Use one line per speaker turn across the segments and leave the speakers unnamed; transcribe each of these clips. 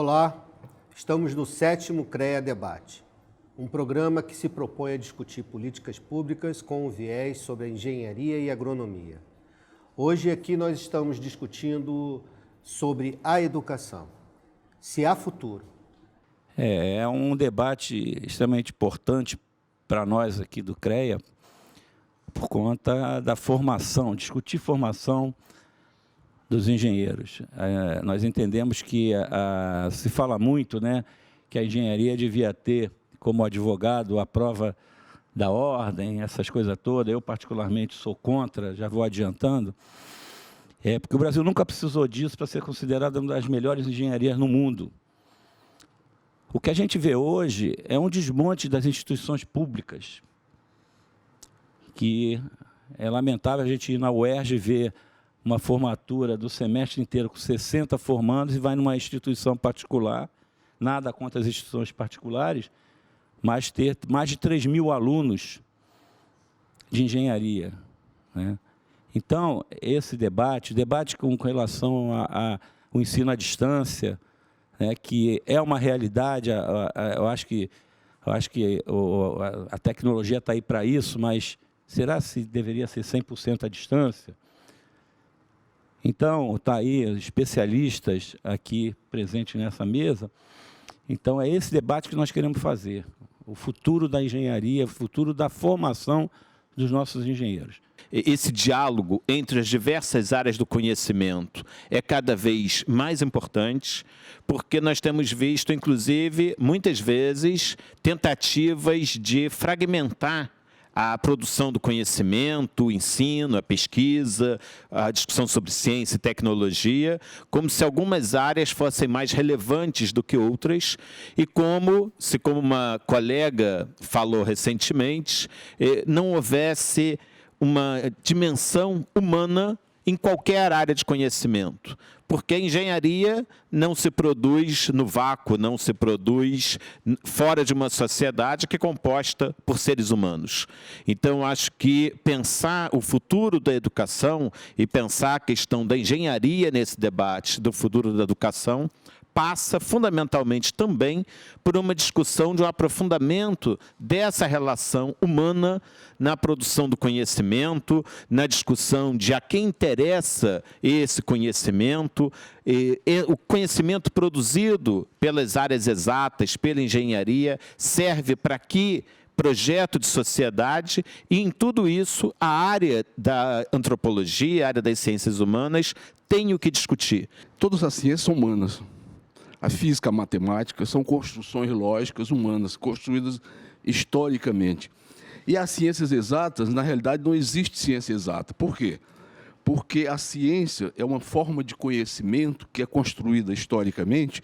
Olá, estamos no 7º CREA Debate, um programa que se propõe a discutir políticas públicas com um viés sobre a engenharia e agronomia. Hoje aqui nós estamos discutindo sobre a educação, se há futuro.
É um debate extremamente importante para nós aqui do CREA, por conta da formação, discutir formação dos engenheiros. Nós entendemos que se fala muito, né, que a engenharia devia ter como advogado a prova da ordem, essas coisas todas. Eu, particularmente, sou contra, já vou adiantando, porque o Brasil nunca precisou disso para ser considerado uma das melhores engenharias no mundo. O que a gente vê hoje é um desmonte das instituições públicas, que é lamentável a gente ir na UERJ e ver uma formatura do semestre inteiro com 60 formandos e vai numa instituição particular, nada contra as instituições particulares, mas ter mais de 3.000 alunos de engenharia, né? Então, esse debate com relação ao ensino à distância, né, que é uma realidade, eu acho que a tecnologia está aí para isso, mas será se deveria ser 100% à distância? Então, está aí especialistas aqui presentes nessa mesa. Então, é esse debate que nós queremos fazer. O futuro da engenharia, o futuro da formação dos nossos engenheiros.
Esse diálogo entre as diversas áreas do conhecimento é cada vez mais importante, porque nós temos visto, inclusive, muitas vezes, tentativas de fragmentar a produção do conhecimento, o ensino, a pesquisa, a discussão sobre ciência e tecnologia, como se algumas áreas fossem mais relevantes do que outras, e como uma colega falou recentemente, não houvesse uma dimensão humana em qualquer área de conhecimento, porque a engenharia não se produz no vácuo, não se produz fora de uma sociedade que é composta por seres humanos. Então, acho que pensar o futuro da educação e pensar a questão da engenharia nesse debate do futuro da educação passa fundamentalmente também por uma discussão de um aprofundamento dessa relação humana na produção do conhecimento, na discussão de a quem interessa esse conhecimento, o conhecimento produzido pelas áreas exatas, pela engenharia, serve para que projeto de sociedade, e em tudo isso a área da antropologia, a área das ciências humanas tem o que discutir.
Todas as ciências são humanas. A física, a matemática são construções lógicas humanas, construídas historicamente. E as ciências exatas, na realidade, não existe ciência exata. Por quê? Porque a ciência é uma forma de conhecimento que é construída historicamente,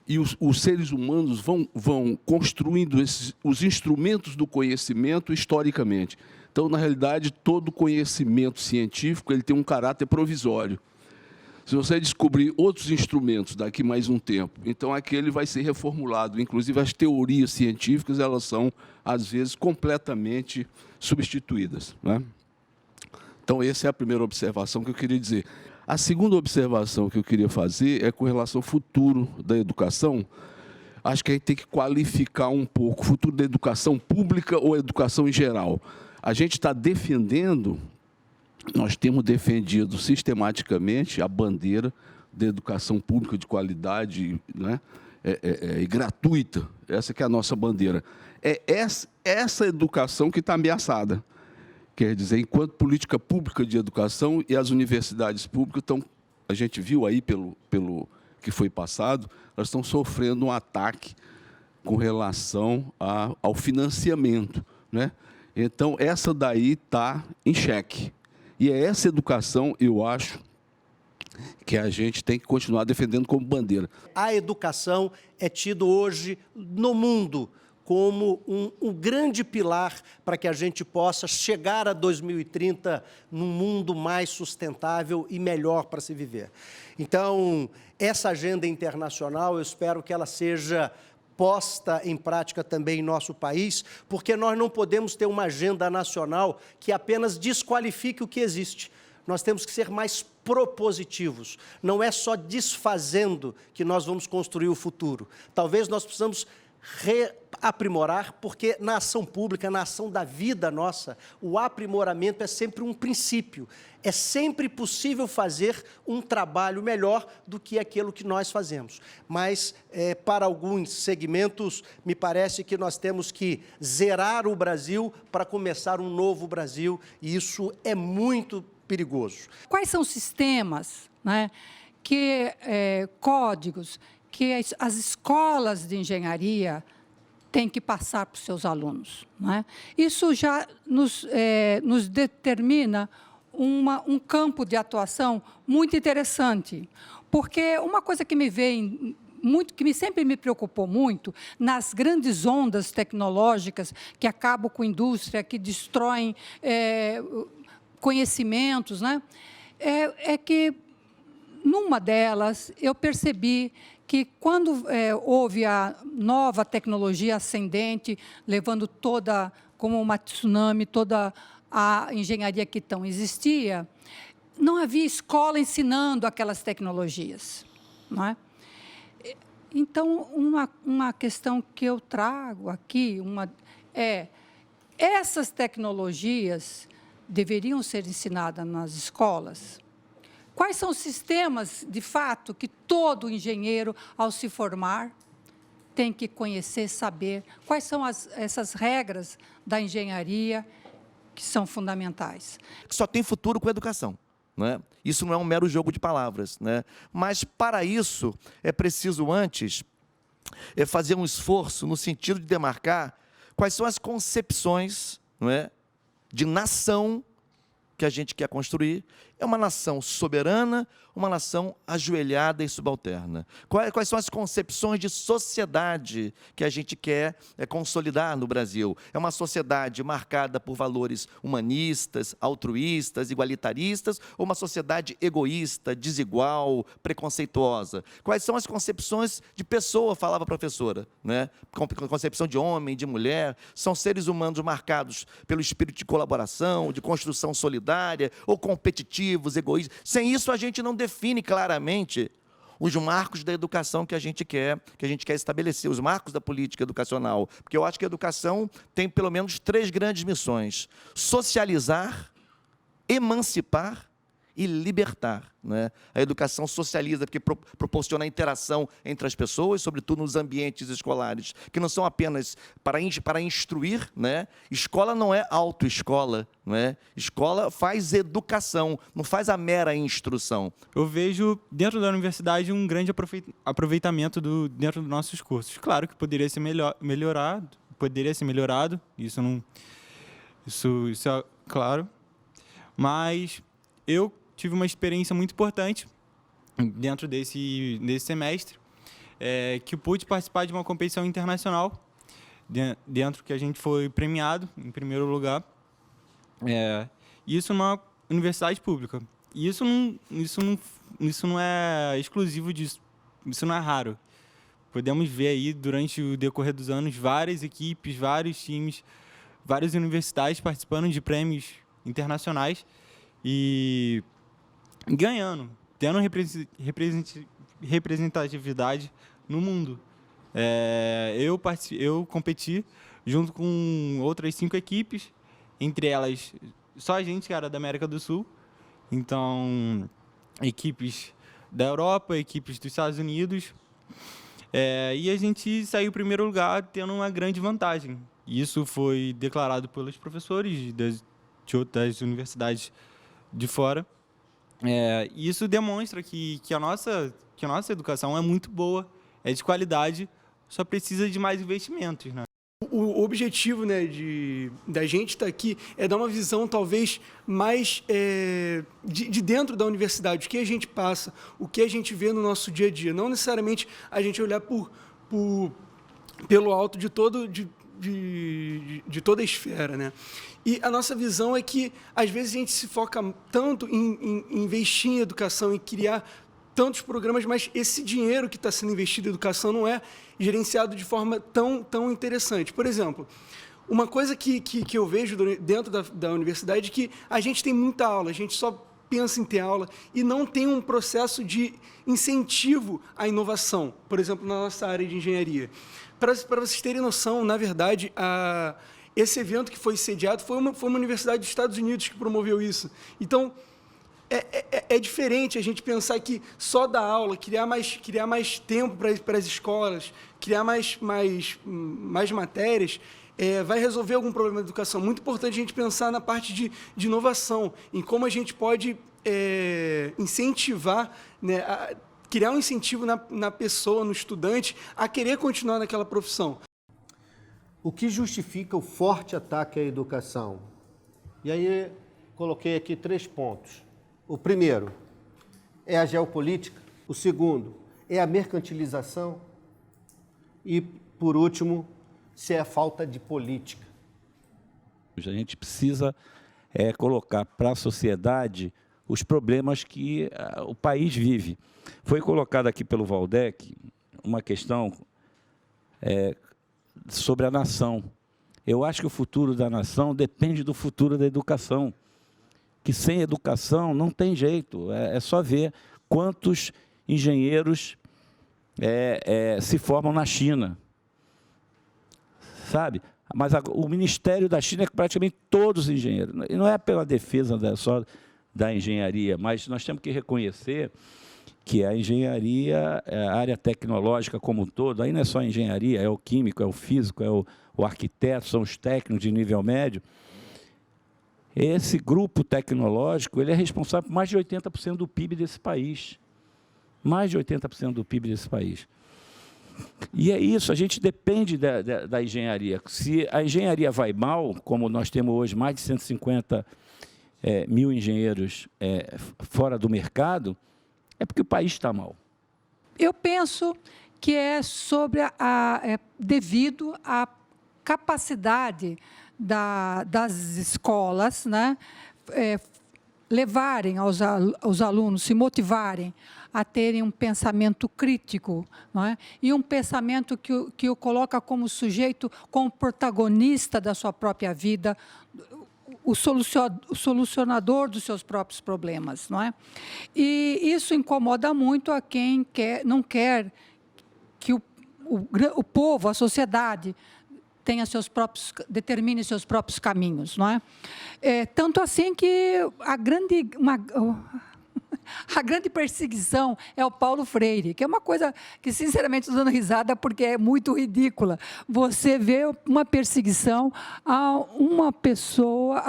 e os seres humanos vão construindo os instrumentos do conhecimento historicamente. Então, na realidade, todo conhecimento científico ele tem um caráter provisório. Se você descobrir outros instrumentos daqui mais um tempo, então aquele vai ser reformulado. Inclusive, as teorias científicas elas são, às vezes, completamente substituídas, né? Então, essa é a primeira observação que eu queria dizer. A segunda observação que eu queria fazer é com relação ao futuro da educação. Acho que a gente tem que qualificar um pouco o futuro da educação pública ou educação em geral. A gente está defendendo... Nós temos defendido sistematicamente a bandeira da educação pública de qualidade, né, e gratuita. Essa que é a nossa bandeira. É essa educação que está ameaçada. Quer dizer, enquanto política pública de educação e as universidades públicas estão, a gente viu aí pelo que foi passado, elas estão sofrendo um ataque com relação ao financiamento, né? Então, essa daí está em xeque. E é essa educação, eu acho, que a gente tem que continuar defendendo como bandeira.
A educação é tido hoje no mundo como um grande pilar para que a gente possa chegar a 2030 num mundo mais sustentável e melhor para se viver. Então, essa agenda internacional, eu espero que ela seja posta em prática também em nosso país, porque nós não podemos ter uma agenda nacional que apenas desqualifique o que existe. nós temos que ser mais propositivos. Não é só desfazendo que nós vamos construir o futuro. Talvez nós precisamos reaprimorar, porque na ação pública, na ação da vida nossa, o aprimoramento é sempre um princípio. É sempre possível fazer um trabalho melhor do que aquilo que nós fazemos. Mas, para alguns segmentos, me parece que nós temos que zerar o Brasil para começar um novo Brasil, e isso é muito perigoso.
Quais são os sistemas, né, códigos, que as escolas de engenharia têm que passar para os seus alunos, né? Isso já nos determina um campo de atuação muito interessante, porque uma coisa que me vem muito, que sempre me preocupou muito, nas grandes ondas tecnológicas que acabam com a indústria, que destroem conhecimentos, né? É que, numa delas, eu percebi que, quando houve a nova tecnologia ascendente, levando toda, como uma tsunami, toda a engenharia que então existia, não havia escola ensinando aquelas tecnologias, não é? Então, uma questão que eu trago aqui essas tecnologias deveriam ser ensinadas nas escolas? Quais são os sistemas, de fato, que todo engenheiro, ao se formar, tem que conhecer, saber? Quais são essas regras da engenharia que são fundamentais?
Só tem futuro com a educação, né? Isso não é um mero jogo de palavras, né? Mas, para isso, é preciso, antes, fazer um esforço no sentido de demarcar quais são as concepções, não é, de nação que a gente quer construir. É uma nação soberana, uma nação ajoelhada e subalterna. Quais são as concepções de sociedade que a gente quer consolidar no Brasil? É uma sociedade marcada por valores humanistas, altruístas, igualitaristas, ou uma sociedade egoísta, desigual, preconceituosa? Quais são as concepções de pessoa, falava a professora, né? Concepção de homem, de mulher. São seres humanos marcados pelo espírito de colaboração, de construção solidária, ou competitivos, egoístas. Sem isso, a gente não define claramente os marcos da educação que a gente quer estabelecer, os marcos da política educacional. Porque eu acho que a educação tem pelo menos 3 grandes missões: socializar, emancipar e libertar, né? A educação socializa, porque proporciona a interação entre as pessoas, sobretudo nos ambientes escolares, que não são apenas para instruir, né? Escola não é autoescola, não é? Escola faz educação, não faz a mera instrução.
Eu vejo, dentro da universidade, um grande aproveitamento dentro dos nossos cursos. Claro que poderia ser melhorado, isso é claro, mas eu tive uma experiência muito importante dentro desse semestre, que pude participar de uma competição internacional, dentro que a gente foi premiado em primeiro lugar, isso numa universidade pública. E isso não é exclusivo disso, isso não é raro. Podemos ver aí, durante o decorrer dos anos, várias equipes, vários times, várias universidades participando de prêmios internacionais e ganhando, tendo representatividade no mundo. Eu competi junto com outras 5 equipes, entre elas só a gente que era da América do Sul, então equipes da Europa, equipes dos Estados Unidos, e a gente saiu em primeiro lugar tendo uma grande vantagem. Isso foi declarado pelos professores das universidades de fora. Isso demonstra que a nossa educação é muito boa, é de qualidade, só precisa de mais investimentos, né?
O objetivo, né, da gente estar aqui é dar uma visão talvez mais de dentro da universidade, o que a gente passa, o que a gente vê no nosso dia a dia. Não necessariamente a gente olhar pelo alto de toda a esfera, né? E a nossa visão é que, às vezes, a gente se foca tanto em investir em educação, em criar tantos programas, mas esse dinheiro que está sendo investido em educação não é gerenciado de forma tão interessante. Por exemplo, uma coisa que eu vejo dentro da universidade é que a gente tem muita aula, a gente só pensa em ter aula e não tem um processo de incentivo à inovação, por exemplo, na nossa área de engenharia. Para vocês terem noção, na verdade, esse evento que foi sediado foi uma universidade dos Estados Unidos que promoveu isso. Então, é diferente a gente pensar que só dar aula, criar mais tempo para as escolas, criar mais matérias, vai resolver algum problema da educação. Muito importante a gente pensar na parte de inovação, em como a gente pode incentivar, né, criar um incentivo na pessoa, no estudante, a querer continuar naquela profissão.
O que justifica o forte ataque à educação? E aí, coloquei aqui 3 pontos. O primeiro é a geopolítica. O segundo é a mercantilização. E, por último, se é a falta de política.
A gente precisa colocar para a sociedade os problemas que o país vive. Foi colocado aqui pelo Valdec uma questão sobre a nação. Eu acho que o futuro da nação depende do futuro da educação. Que sem educação não tem jeito. É só ver quantos engenheiros se formam na China. Sabe? Mas o Ministério da China é praticamente todos engenheiros. E não é pela defesa só da engenharia, mas nós temos que reconhecer que a engenharia, a área tecnológica como um todo, aí não é só a engenharia, é o químico, é o físico, é o arquiteto, são os técnicos de nível médio. Esse grupo tecnológico ele é responsável por mais de 80% do PIB desse país. Mais de 80% do PIB desse país. E é isso, a gente depende da engenharia. Se a engenharia vai mal, como nós temos hoje mais de 150 mil engenheiros fora do mercado, é porque o país está mal.
Eu penso que é devido à capacidade das escolas, né, levarem os alunos, se motivarem a terem um pensamento crítico, não é? E um pensamento que o coloca como sujeito, como protagonista da sua própria vida, o solucionador dos seus próprios problemas, não é? E isso incomoda muito a quem não quer que o povo, a sociedade, determine seus próprios caminhos, não é? Tanto assim que a grande perseguição é o Paulo Freire, que é uma coisa que, sinceramente, estou dando risada porque é muito ridícula. Você vê uma perseguição a uma pessoa,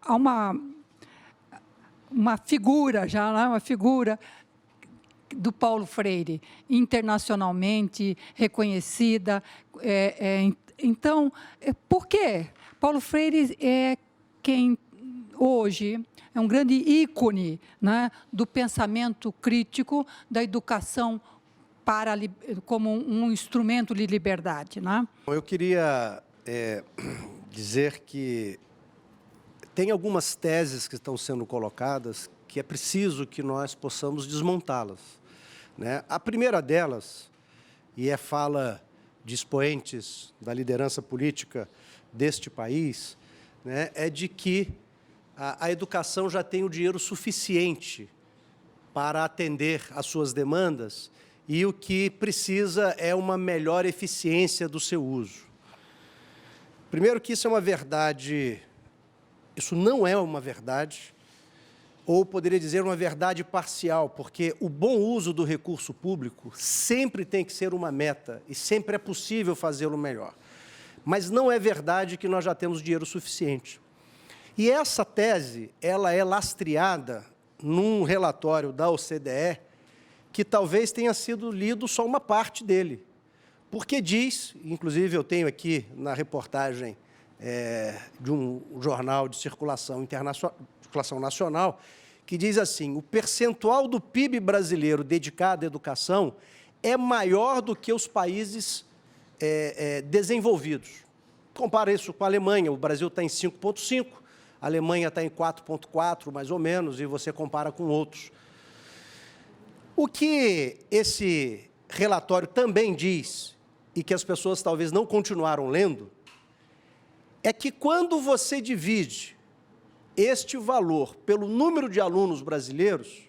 a uma figura, já, né? Uma figura do Paulo Freire, internacionalmente reconhecida. Então, por quê? Paulo Freire é quem hoje é um grande ícone, né, do pensamento crítico, da educação como um instrumento de liberdade, né?
Eu queria dizer que tem algumas teses que estão sendo colocadas que é preciso que nós possamos desmontá-las, né? A primeira delas, e fala de expoentes da liderança política deste país, né, é de que a educação já tem o dinheiro suficiente para atender às suas demandas e o que precisa é uma melhor eficiência do seu uso. Primeiro que isso é uma verdade, isso não é uma verdade, ou poderia dizer uma verdade parcial, porque o bom uso do recurso público sempre tem que ser uma meta e sempre é possível fazê-lo melhor. Mas não é verdade que nós já temos dinheiro suficiente. E essa tese, ela é lastreada num relatório da OCDE, que talvez tenha sido lido só uma parte dele. Porque diz, inclusive eu tenho aqui na reportagem de um jornal de circulação nacional, que diz assim: o percentual do PIB brasileiro dedicado à educação é maior do que os países desenvolvidos. Compara isso com a Alemanha, o Brasil está em 5,5%, a Alemanha está em 4,4%, mais ou menos, e você compara com outros. O que esse relatório também diz, e que as pessoas talvez não continuaram lendo, é que quando você divide este valor, pelo número de alunos brasileiros,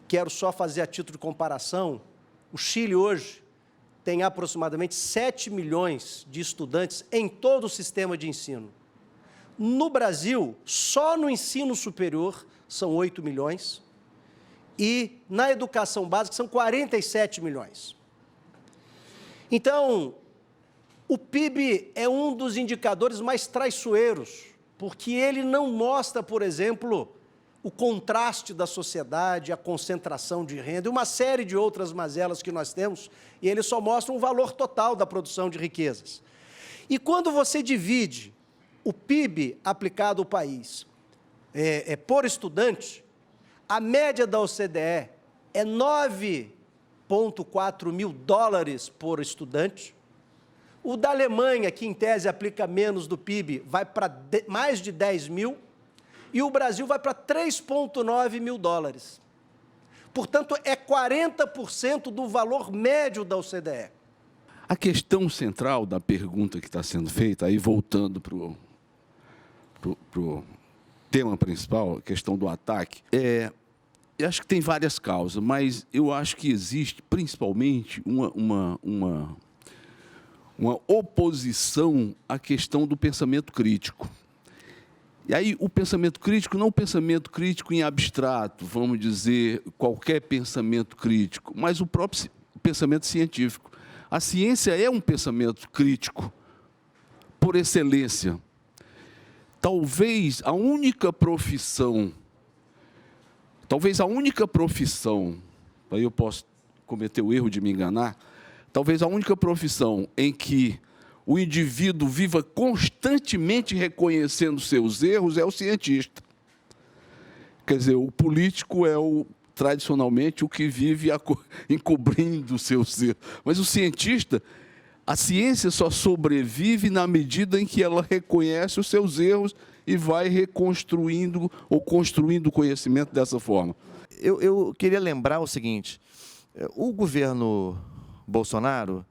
quero só fazer a título de comparação, o Chile hoje tem aproximadamente 7 milhões de estudantes em todo o sistema de ensino. No Brasil, só no ensino superior, são 8 milhões, e na educação básica são 47 milhões. Então, o PIB é um dos indicadores mais traiçoeiros, porque ele não mostra, por exemplo, o contraste da sociedade, a concentração de renda e uma série de outras mazelas que nós temos, e ele só mostra um valor total da produção de riquezas. E quando você divide o PIB aplicado ao país por estudante, a média da OCDE é 9,4 mil dólares por estudante. O da Alemanha, que em tese aplica menos do PIB, vai para mais de 10 mil, e o Brasil vai para 3,9 mil dólares. Portanto, é 40% do valor médio da OCDE.
A questão central da pergunta que está sendo feita, aí voltando para o tema principal, a questão do ataque, eu acho que tem várias causas, mas eu acho que existe principalmente uma oposição à questão do pensamento crítico. E aí o pensamento crítico, não o pensamento crítico em abstrato, vamos dizer, qualquer pensamento crítico, mas o próprio pensamento científico. A ciência é um pensamento crítico, por excelência. Talvez a única profissão, aí eu posso cometer o erro de me enganar, talvez a única profissão em que o indivíduo viva constantemente reconhecendo seus erros é o cientista. Quer dizer, o político é tradicionalmente o que vive encobrindo seus erros. Mas o cientista, a ciência só sobrevive na medida em que ela reconhece os seus erros e vai reconstruindo ou construindo o conhecimento dessa forma.
Eu queria lembrar o seguinte, o governo Bolsonaro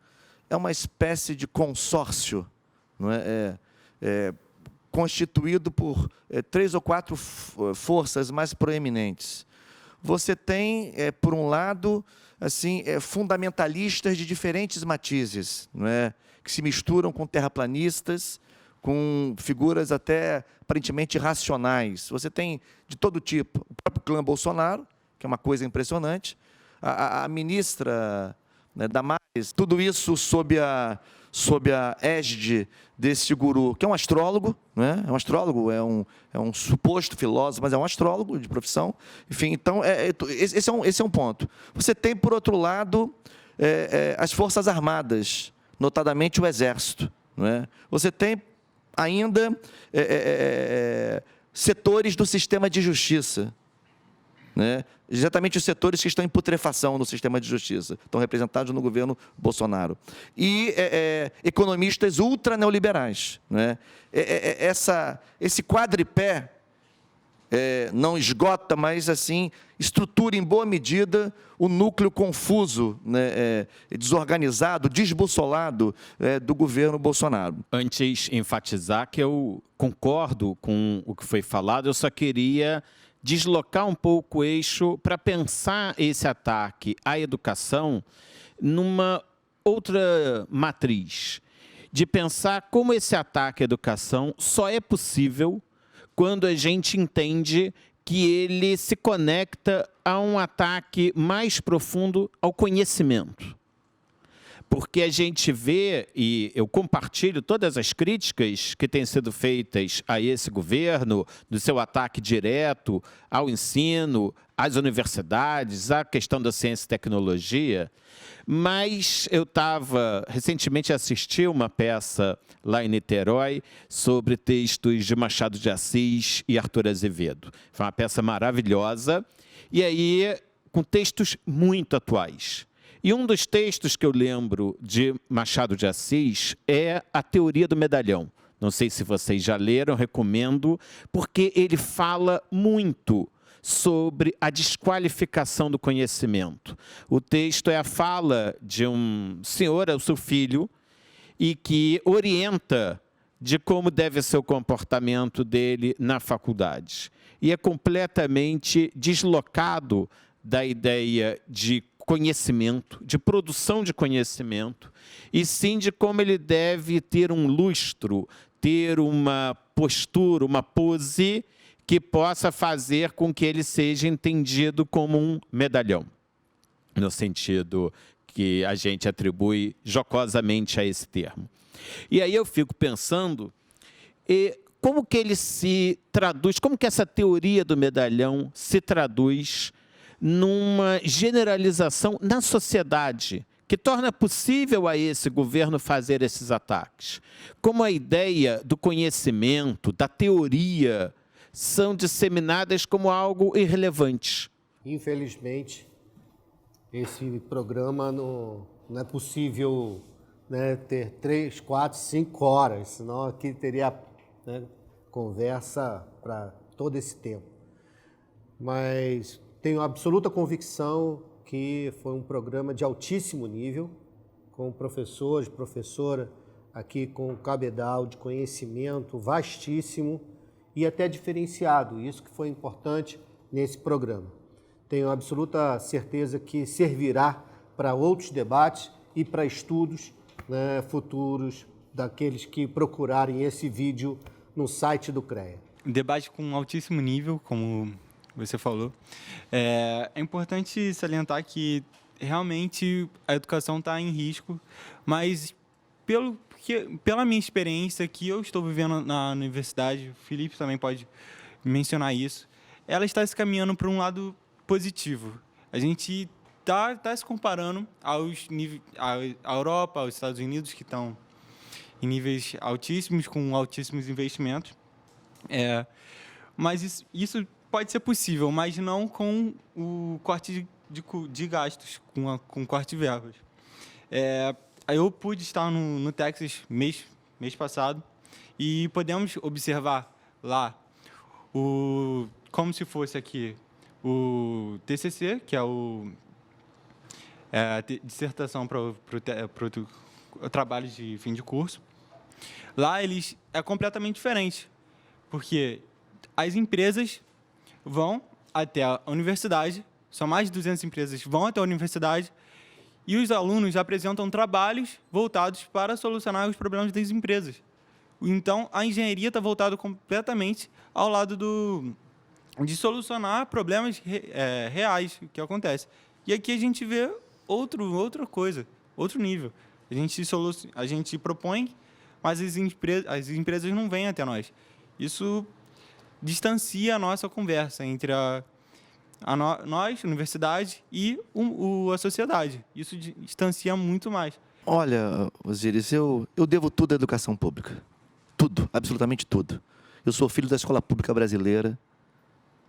é uma espécie de consórcio, não é? Constituído por 3 ou 4 forças mais proeminentes. Você tem, por um lado, assim, fundamentalistas de diferentes matizes, não é? Que se misturam com terraplanistas, com figuras até aparentemente racionais. Você tem de todo tipo. O próprio clã Bolsonaro, que é uma coisa impressionante, a ministra, né, Damares, tudo isso sob a égide desse guru, que é um astrólogo, né? É um astrólogo, é um suposto filósofo, mas é um astrólogo de profissão. Enfim, então, esse é um ponto. Você tem, por outro lado, as Forças Armadas, notadamente o Exército. Não é? Você tem ainda setores do sistema de justiça, né? Exatamente os setores que estão em putrefação no sistema de justiça, estão representados no governo Bolsonaro. E economistas ultra-neoliberais. Né? Esse quadripé não esgota, mas assim estrutura em boa medida o núcleo confuso, né, desorganizado, desbussolado do governo Bolsonaro.
Antes de enfatizar que eu concordo com o que foi falado, eu só queria deslocar um pouco o eixo para pensar esse ataque à educação numa outra matriz, de pensar como esse ataque à educação só é possível quando a gente entende que ele se conecta a um ataque mais profundo ao conhecimento. Porque a gente vê, e eu compartilho todas as críticas que têm sido feitas a esse governo, do seu ataque direto ao ensino, às universidades, à questão da ciência e tecnologia, mas eu recentemente assisti uma peça lá em Niterói sobre textos de Machado de Assis e Arthur Azevedo. Foi uma peça maravilhosa, e aí com textos muito atuais. E um dos textos que eu lembro de Machado de Assis é A Teoria do Medalhão. Não sei se vocês já leram, recomendo, porque ele fala muito sobre a desqualificação do conhecimento. O texto é a fala de um senhor ao seu filho e que orienta de como deve ser o comportamento dele na faculdade. E é completamente deslocado da ideia de conhecimento, de produção de conhecimento, e sim de como ele deve ter um lustro, ter uma postura, uma pose que possa fazer com que ele seja entendido como um medalhão, no sentido que a gente atribui jocosamente a esse termo. E aí eu fico pensando, como que ele se traduz, como que essa teoria do medalhão se traduz numa generalização na sociedade, que torna possível a esse governo fazer esses ataques. Como a ideia do conhecimento, da teoria, são disseminadas como algo irrelevante.
Infelizmente, esse programa não é possível, né, ter 3, 4, 5 horas, senão aqui teria, né, conversa para todo esse tempo. Mas tenho absoluta convicção que foi um programa de altíssimo nível, com professores, professora, aqui com cabedal de conhecimento vastíssimo e até diferenciado, isso que foi importante nesse programa. Tenho absoluta certeza que servirá para outros debates e para estudos, né, futuros daqueles que procurarem esse vídeo no site do CREA.
Debate com altíssimo nível, como você falou. É importante salientar que realmente a educação está em risco, mas pela minha experiência que eu estou vivendo na universidade, o Felipe também pode mencionar isso, ela está se caminhando para um lado positivo. A gente está se comparando à Europa, aos Estados Unidos, que estão em níveis altíssimos, com altíssimos investimentos. Mas isso pode ser possível, mas não com o corte de gastos, com corte de verbas. Eu pude estar no Texas mês passado e podemos observar lá, como se fosse aqui, o TCC, que é a dissertação para o trabalho de fim de curso. Lá é completamente diferente, porque as empresas vão até a universidade, são mais de 200 empresas vão até a universidade, e os alunos apresentam trabalhos voltados para solucionar os problemas das empresas. Então, a engenharia está voltada completamente ao lado de solucionar problemas reais que acontecem. E aqui a gente vê outra coisa, outro nível. A gente propõe, mas as empresas não vêm até nós. Isso distancia a nossa conversa entre nós, universidade, e a sociedade. Isso distancia muito mais.
Olha, Osíris, eu devo tudo à educação pública. Tudo, absolutamente tudo. Eu sou filho da Escola Pública Brasileira,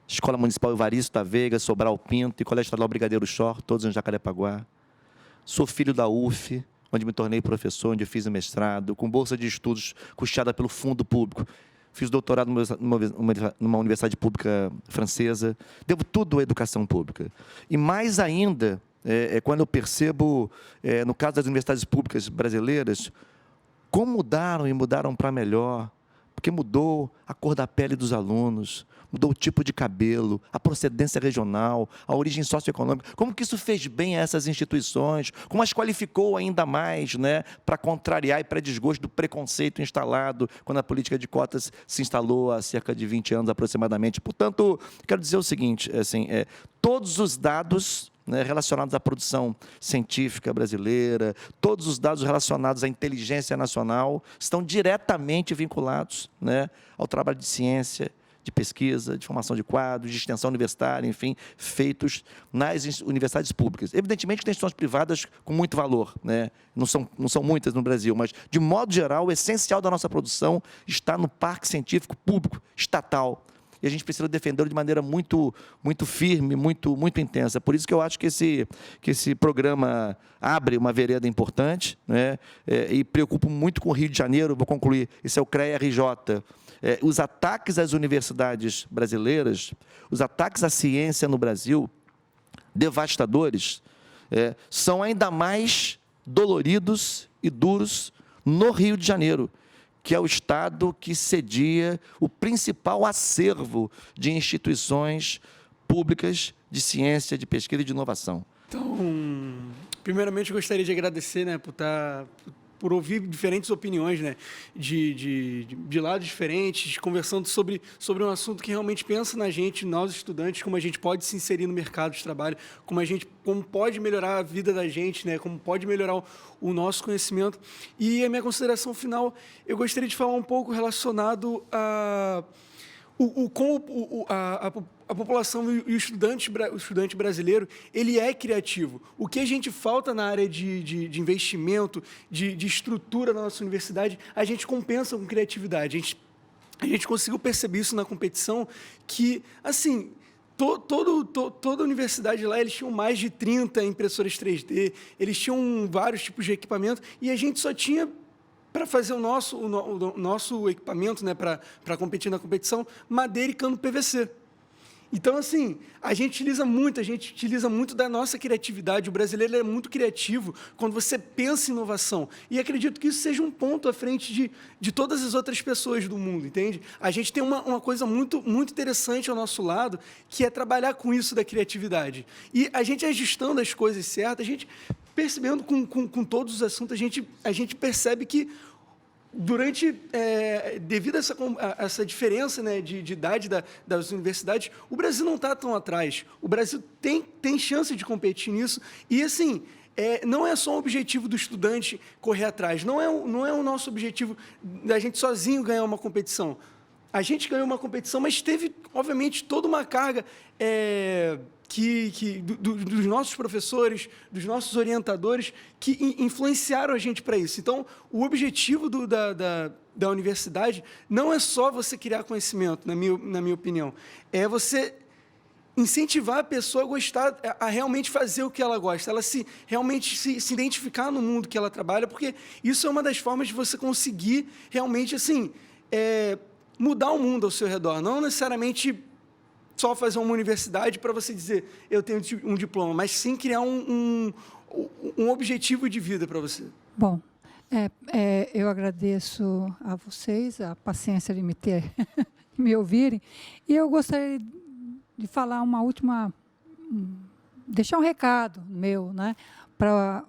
Escola Municipal Evaristo da Veiga, Sobral Pinto e Colégio Estadual Brigadeiro Chor, todos em Jacarepaguá. Sou filho da UF, onde me tornei professor, onde fiz o mestrado, com bolsa de estudos custeada pelo fundo público. Fiz doutorado numa universidade pública francesa. Devo tudo à educação pública. E mais ainda, quando eu percebo, no caso das universidades públicas brasileiras, como mudaram para melhor, porque mudou a cor da pele dos alunos, mudou o tipo de cabelo, a procedência regional, a origem socioeconômica. Como que isso fez bem a essas instituições? Como as qualificou ainda mais, né, para contrariar e para desgosto do preconceito instalado quando a política de cotas se instalou há cerca de 20 anos aproximadamente. Portanto, quero dizer o seguinte, assim, todos os dados, né, relacionados à produção científica brasileira, todos os dados relacionados à inteligência nacional estão diretamente vinculados, né, ao trabalho de ciência, de pesquisa, de formação de quadros, de extensão universitária, enfim, feitos nas universidades públicas. Evidentemente que tem instituições privadas com muito valor, né? Não são muitas no Brasil, mas, de modo geral, o essencial da nossa produção está no parque científico público, estatal. E a gente precisa defendê-lo de maneira muito, muito firme, muito intensa. Por isso que eu acho que esse programa abre uma vereda importante, né? E preocupo muito com o Rio de Janeiro. Vou concluir. Esse é o CREA-RJ. Os ataques às universidades brasileiras, os ataques à ciência no Brasil, devastadores, são ainda mais doloridos e duros no Rio de Janeiro, que é o Estado que cedia o principal acervo de instituições públicas de ciência, de pesquisa e de inovação.
Então, primeiramente, eu gostaria de agradecer, né, por ouvir diferentes opiniões, né, de lados diferentes, conversando sobre um assunto que realmente pensa na gente, nós estudantes, como a gente pode se inserir no mercado de trabalho, como pode melhorar a vida da gente, né, como pode melhorar o nosso conhecimento. E a minha consideração final, eu gostaria de falar um pouco relacionado a como a população e o estudante brasileiro, ele é criativo. O que a gente falta na área de investimento, de estrutura na nossa universidade, a gente compensa com criatividade. A gente conseguiu perceber isso na competição, que, assim, toda a universidade lá, eles tinham mais de 30 impressoras 3D, eles tinham vários tipos de equipamento, e a gente só tinha, para fazer o nosso equipamento, né, para competir na competição, madeira e cano PVC. Então, assim, a gente utiliza muito da nossa criatividade. O brasileiro é muito criativo quando você pensa em inovação. E acredito que isso seja um ponto à frente de todas as outras pessoas do mundo, entende? A gente tem uma coisa muito, muito interessante ao nosso lado, que é trabalhar com isso da criatividade. E a gente ajustando as coisas certas, a gente percebendo com todos os assuntos, a gente percebe que devido a essa diferença, né, de idade das universidades, o Brasil não está tão atrás. O Brasil tem chance de competir nisso. E, assim, não é só o objetivo do estudante correr atrás. Não é o nosso objetivo da gente sozinho ganhar uma competição. A gente ganhou uma competição, mas teve, obviamente, toda uma carga dos nossos professores, dos nossos orientadores, que influenciaram a gente para isso. Então, o objetivo da universidade não é só você criar conhecimento, na minha opinião, é você incentivar a pessoa a gostar, a realmente fazer o que ela gosta, ela realmente se identificar no mundo que ela trabalha, porque isso é uma das formas de você conseguir realmente, assim, mudar o mundo ao seu redor, não necessariamente só fazer uma universidade para você dizer, eu tenho um diploma, mas sim criar um objetivo de vida para você.
Bom, eu agradeço a vocês a paciência de me ouvirem, e eu gostaria de falar uma última, deixar um recado meu, né, para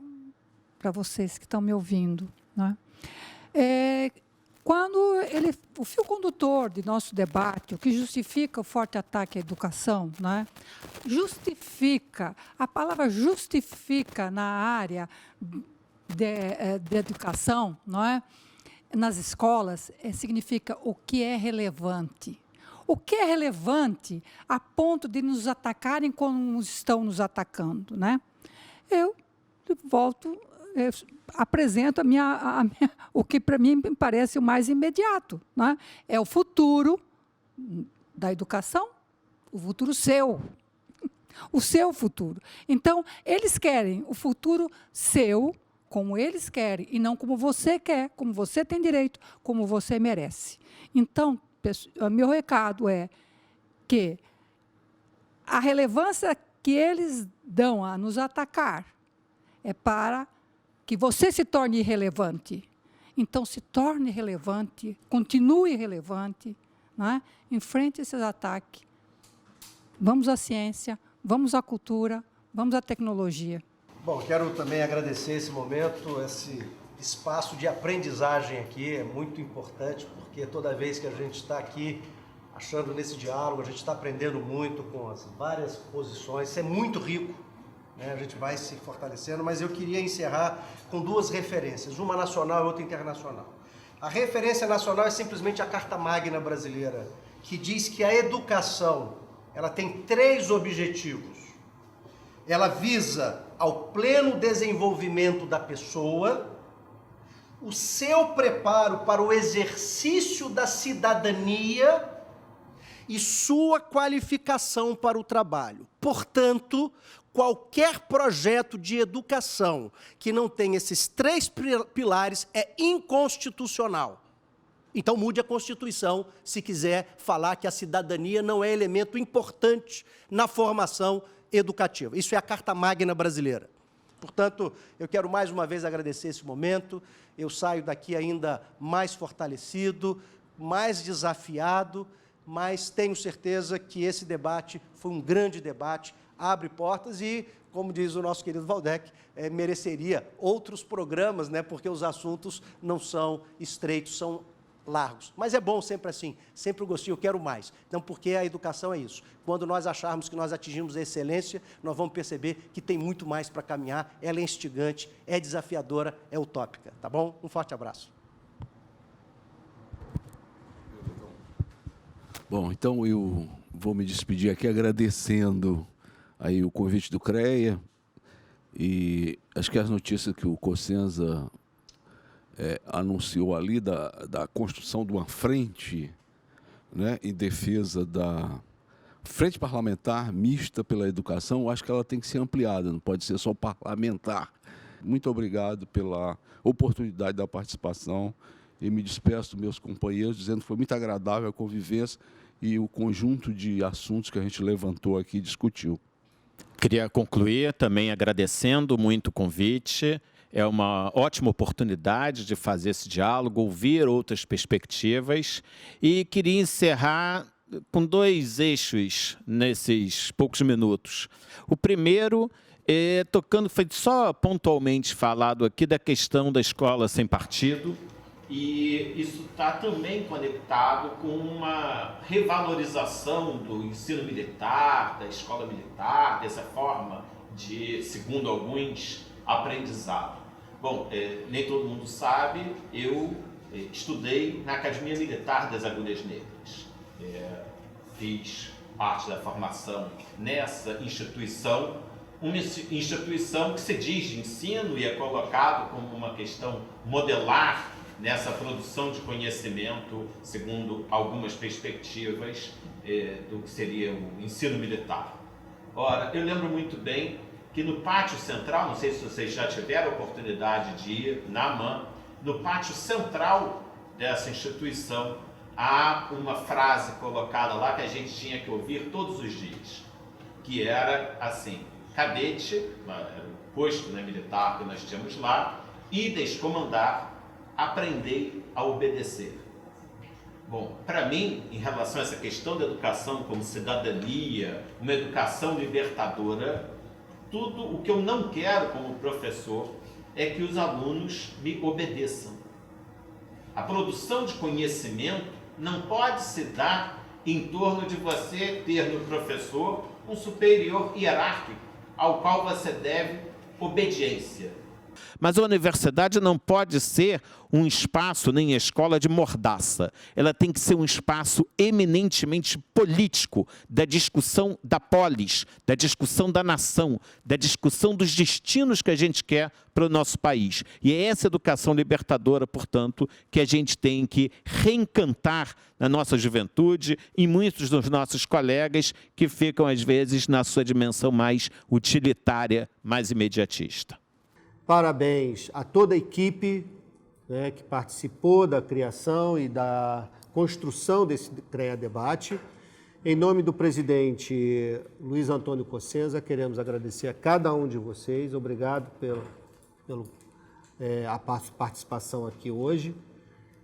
vocês que estão me ouvindo, né? Quando o fio condutor de nosso debate, o que justifica o forte ataque à educação, né, a palavra justifica na área de educação, não é? Nas escolas, significa o que é relevante. O que é relevante a ponto de nos atacarem como estão nos atacando, né? Eu apresento o que para mim me parece o mais imediato, né? É o futuro da educação, o futuro seu, o seu futuro. Então, eles querem o futuro seu, como eles querem, e não como você quer, como você tem direito, como você merece. Então, meu recado é que a relevância que eles dão a nos atacar é para que você se torne irrelevante. Então, se torne relevante, continue relevante, né? Enfrente esses ataques. Vamos à ciência, vamos à cultura, vamos à tecnologia.
Bom, quero também agradecer esse momento, esse espaço de aprendizagem aqui, é muito importante, porque toda vez que a gente está aqui, achando nesse diálogo, a gente está aprendendo muito com as várias posições, isso é muito rico. A gente vai se fortalecendo, mas eu queria encerrar com duas referências, uma nacional e outra internacional. A referência nacional é simplesmente a Carta Magna brasileira, que diz que a educação ela tem 3 objetivos. Ela visa ao pleno desenvolvimento da pessoa, o seu preparo para o exercício da cidadania e sua qualificação para o trabalho. Portanto, qualquer projeto de educação que não tenha esses 3 pilares é inconstitucional. Então, mude a Constituição se quiser falar que a cidadania não é elemento importante na formação educativa. Isso é a Carta Magna brasileira. Portanto, eu quero mais uma vez agradecer esse momento. Eu saio daqui ainda mais fortalecido, mais desafiado, mas tenho certeza que esse debate foi um grande debate, abre portas e, como diz o nosso querido Valdec, mereceria outros programas, né, porque os assuntos não são estreitos, são largos. Mas é bom sempre assim, sempre o gostinho, eu quero mais. Então, porque a educação é isso. Quando nós acharmos que nós atingimos a excelência, nós vamos perceber que tem muito mais para caminhar, ela é instigante, é desafiadora, é utópica. Tá bom? Um forte abraço.
Bom, então eu vou me despedir aqui agradecendo aí o convite do CREA e acho que as notícias que o Cossenza anunciou ali da construção de uma frente, né, em defesa da frente parlamentar mista pela educação, eu acho que ela tem que ser ampliada, não pode ser só parlamentar. Muito obrigado pela oportunidade da participação e me despeço dos meus companheiros dizendo que foi muito agradável a convivência e o conjunto de assuntos que a gente levantou aqui e discutiu.
Queria concluir também agradecendo muito o convite. É uma ótima oportunidade de fazer esse diálogo, ouvir outras perspectivas. E queria encerrar com 2 eixos nesses poucos minutos. O primeiro é tocando, foi só pontualmente falado aqui, da questão da escola sem partido. E isso está também conectado com uma revalorização do ensino militar, da escola militar, dessa forma de, segundo alguns, aprendizado. Bom, nem todo mundo sabe, eu estudei na Academia Militar das Agulhas Negras. Fiz parte da formação nessa instituição, uma instituição que se diz de ensino e é colocado como uma questão modelar nessa produção de conhecimento, segundo algumas perspectivas do que seria o ensino militar. Ora, eu lembro muito bem que no pátio central, não sei se vocês já tiveram a oportunidade de ir na AMAN, no pátio central dessa instituição, há uma frase colocada lá que a gente tinha que ouvir todos os dias, que era assim: cadete, era o posto, né, militar que nós tínhamos lá, ides comandar, aprendei a obedecer. Bom, para mim, em relação a essa questão da educação como cidadania, uma educação libertadora, tudo o que eu não quero como professor é que os alunos me obedeçam. A produção de conhecimento não pode se dar em torno de você ter no professor um superior hierárquico ao qual você deve obediência. Mas a universidade não pode ser um espaço, nem a escola, de mordaça. Ela tem que ser um espaço eminentemente político, da discussão da polis, da discussão da nação, da discussão dos destinos que a gente quer para o nosso país. E é essa educação libertadora, portanto, que a gente tem que reencantar na nossa juventude e muitos dos nossos colegas que ficam, às vezes, na sua dimensão mais utilitária, mais imediatista.
Parabéns a toda a equipe, né, que participou da criação e da construção desse CREA Debate. Em nome do presidente Luiz Antônio Cossenza, queremos agradecer a cada um de vocês. Obrigado pela participação aqui hoje.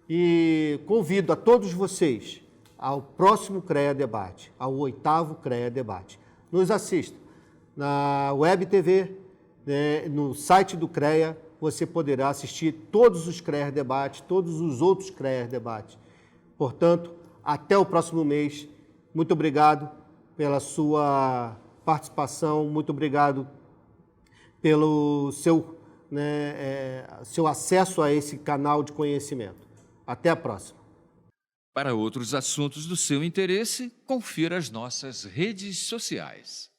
E convido a todos vocês ao próximo CREA Debate, ao 8º CREA Debate. Nos assista na Web TV, no site do CREA, você poderá assistir todos os CREA Debates, todos os outros CREA Debates. Portanto, até o próximo mês. Muito obrigado pela sua participação, muito obrigado pelo seu acesso a esse canal de conhecimento. Até a próxima.
Para outros assuntos do seu interesse, confira as nossas redes sociais.